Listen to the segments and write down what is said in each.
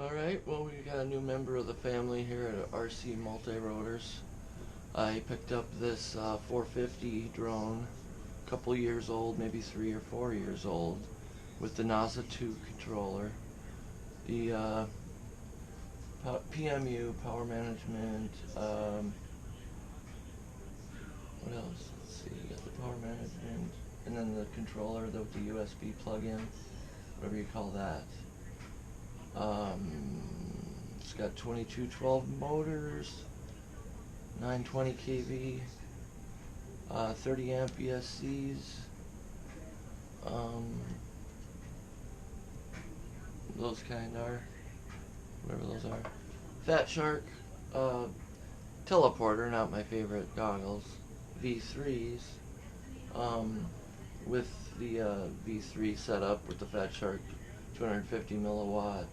Alright, well, we got a new member of the family here at RC Multi-Rotors. I picked up this 450 drone, a couple years old, maybe 3 or 4 years old, with the Naza 2 controller. The PMU, power management, what else? Let's see, you got the power management, and then the controller with the USB plug-in, whatever you call that. It's got 2212 motors, 920 kV, 30 amp ESCs, those kind are, whatever those are. Fat Shark, teleporter, not my favorite goggles, V3s, with the V3 setup with the Fat Shark 250 milliwatt.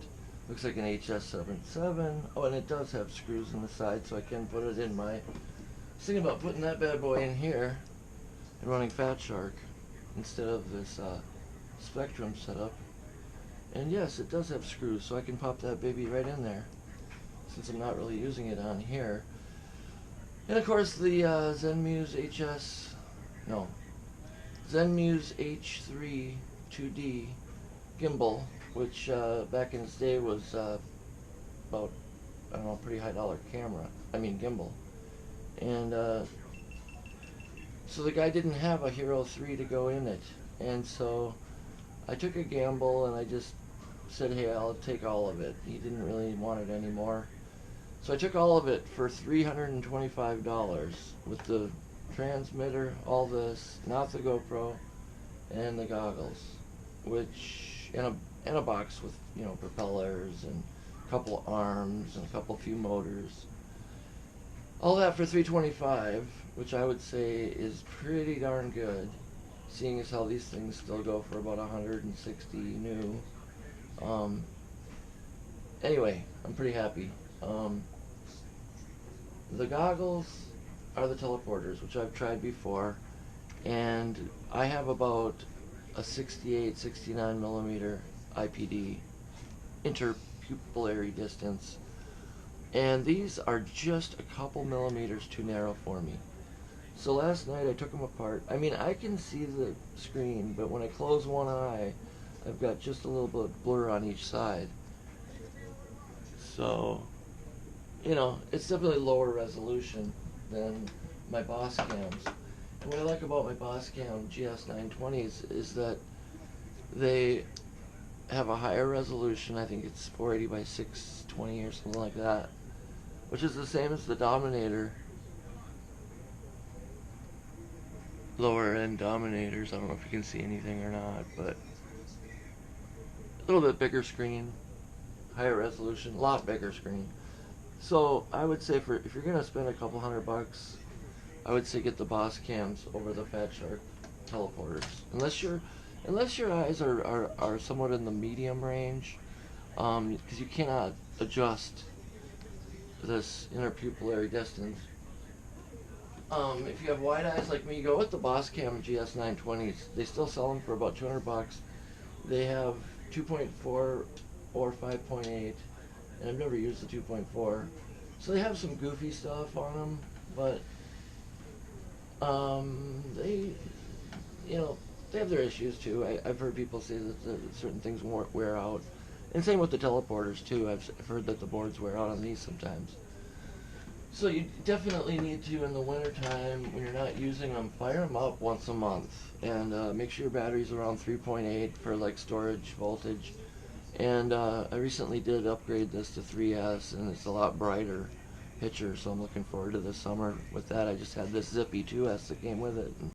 Looks like an HS77. Oh, and it does have screws in the side, so I can put it in my... I was thinking about putting that bad boy in here and running Fat Shark instead of this Spectrum setup. And yes, it does have screws, so I can pop that baby right in there, since I'm not really using it on here. And of course the Zenmuse H2-3D Gimbal, which back in its day was about, I don't know, a pretty high dollar gimbal. And so the guy didn't have a Hero 3 to go in it, and so I took a gamble and I just said, hey, I'll take all of it. He didn't really want it anymore, so I took all of it for $325 with the transmitter, all this, not the GoPro, and the goggles, which in a box with, you know, propellers and a couple arms and a few motors. All that for $325, which I would say is pretty darn good, seeing as how these things still go for about $160 new. Anyway, I'm pretty happy. The goggles are the teleporters, which I've tried before, and I have about a 68-69 millimeter IPD, interpupillary distance, and these are just a couple millimeters too narrow for me. So last night I took them apart. I mean, I can see the screen, but when I close one eye, I've got just a little bit of blur on each side. So, you know, it's definitely lower resolution than my Boscams. And what I like about my Boscam GS920s is that they have a higher resolution. I think it's 480 by 620 or something like that, which is the same as the Dominator, lower end Dominators. I don't know if you can see anything or not, but a little bit bigger screen, higher resolution, a lot bigger screen. So I would say, for if you're gonna spend a couple $100, I would say get the Boscams over the Fat Shark teleporters, unless your eyes are somewhat in the medium range, because you cannot adjust this interpupillary distance. If you have wide eyes like me, go with the Boscam GS920s. They still sell them for about $200. They have 2.4 or 5.8, and I've never used the 2.4. So they have some goofy stuff on them, but they, you know, they have their issues too. I've heard people say that certain things wear out, and same with the teleporters too. I've heard that the boards wear out on these sometimes. So you definitely need to, in the winter time when you're not using them, fire them up once a month, and make sure your battery's around 3.8 for like storage voltage. And I recently did upgrade this to 3S, and it's a lot brighter picture, so I'm looking forward to this summer with that. I just had this zippy 2S that came with it.